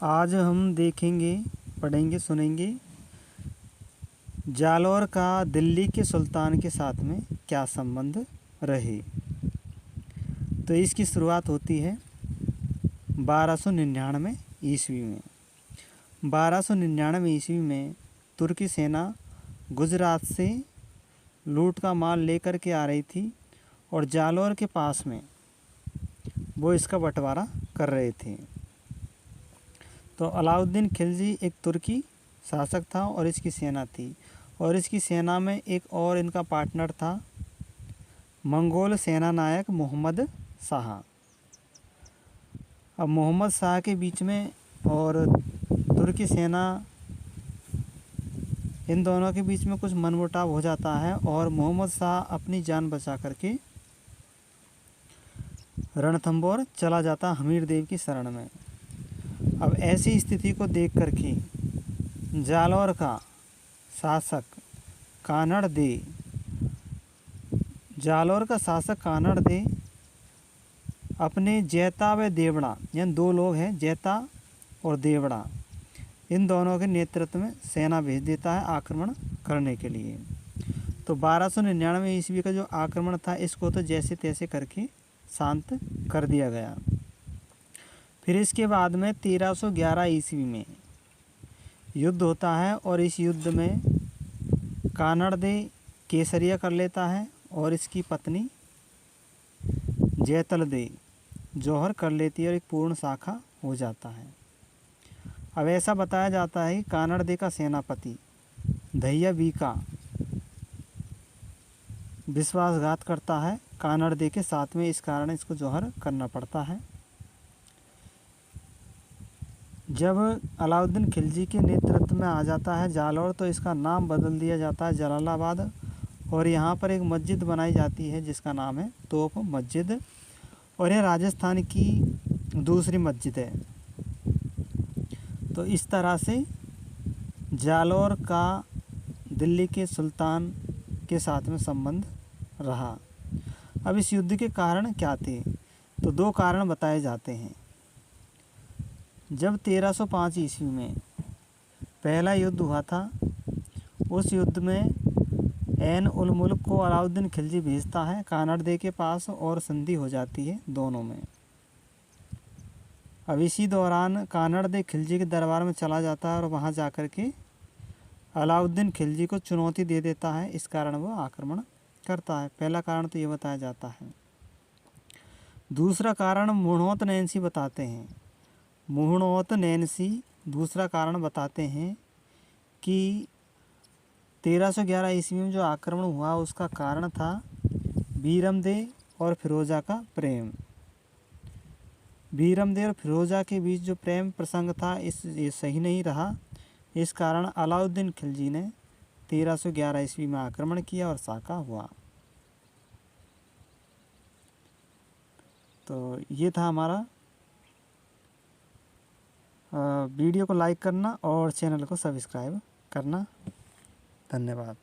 आज हम देखेंगे, पढ़ेंगे, सुनेंगे जालौर का दिल्ली के सुल्तान के साथ में क्या संबंध रहे। तो इसकी शुरुआत होती है 1299 ईस्वी में। 1299 ईस्वी में तुर्की सेना गुजरात से लूट का माल लेकर के आ रही थी और जालौर के पास में वो इसका बंटवारा कर रहे थे। तो अलाउद्दीन खिलजी एक तुर्की शासक था और इसकी सेना थी, और इसकी सेना में एक और इनका पार्टनर था मंगोल सेना नायक मोहम्मद शाह। अब मोहम्मद शाह के बीच में और तुर्की सेना, इन दोनों के बीच में कुछ मनमुटाव हो जाता है और मोहम्मद शाह अपनी जान बचा करके रणथंबोर चला जाता हमीर देव की शरण में। अब ऐसी स्थिति को देख करके जालौर का शासक कानड़ दे अपने जैता व देवड़ा, यानी दो लोग हैं, जैता और देवड़ा, इन दोनों के नेतृत्व में सेना भेज देता है आक्रमण करने के लिए। तो 1299 ईस्वी का जो आक्रमण था इसको तो जैसे तैसे करके शांत कर दिया गया। फिर इसके बाद में 1311 ईस्वी में युद्ध होता है और इस युद्ध में कानड़ दे केसरिया कर लेता है और इसकी पत्नी जैतल दे जौहर कर लेती है और एक पूर्ण शाखा हो जाता है। अब ऐसा बताया जाता है कि कानड़ दे का सेनापति धैया बीका विश्वासघात करता है कानड़ दे के साथ में, इस कारण इसको जौहर करना पड़ता है। जब अलाउद्दीन खिलजी के नेतृत्व में आ जाता है जालौर, तो इसका नाम बदल दिया जाता है जलालाबाद, और यहाँ पर एक मस्जिद बनाई जाती है जिसका नाम है तोप मस्जिद, और यह राजस्थान की दूसरी मस्जिद है। तो इस तरह से जालौर का दिल्ली के सुल्तान के साथ में संबंध रहा। अब इस युद्ध के कारण क्या थे, तो दो कारण बताए जाते हैं। जब 1305 ईस्वी में पहला युद्ध हुआ था, उस युद्ध में ऐन उल मुल्क को अलाउद्दीन खिलजी भेजता है कानड़ दे के पास और संधि हो जाती है दोनों में। अब इसी दौरान कानड़ दे खिलजी के दरबार में चला जाता है और वहाँ जाकर के अलाउद्दीन खिलजी को चुनौती दे देता है, इस कारण वो आक्रमण करता है। पहला कारण तो ये बताया जाता है। दूसरा कारण मुहणोत नैन्सी बताते हैं। मुहणोत नैन्सी दूसरा कारण बताते हैं कि 1311 ईस्वी में जो आक्रमण हुआ उसका कारण था बीरमदेव और फिरोजा का प्रेम। बीरमदेव और फिरोजा के बीच जो प्रेम प्रसंग था ये सही नहीं रहा, इस कारण अलाउद्दीन खिलजी ने 1311 ईस्वी में आक्रमण किया और साका हुआ। तो ये था हमारा वीडियो को लाइक करना और चैनल को सब्सक्राइब करना। धन्यवाद।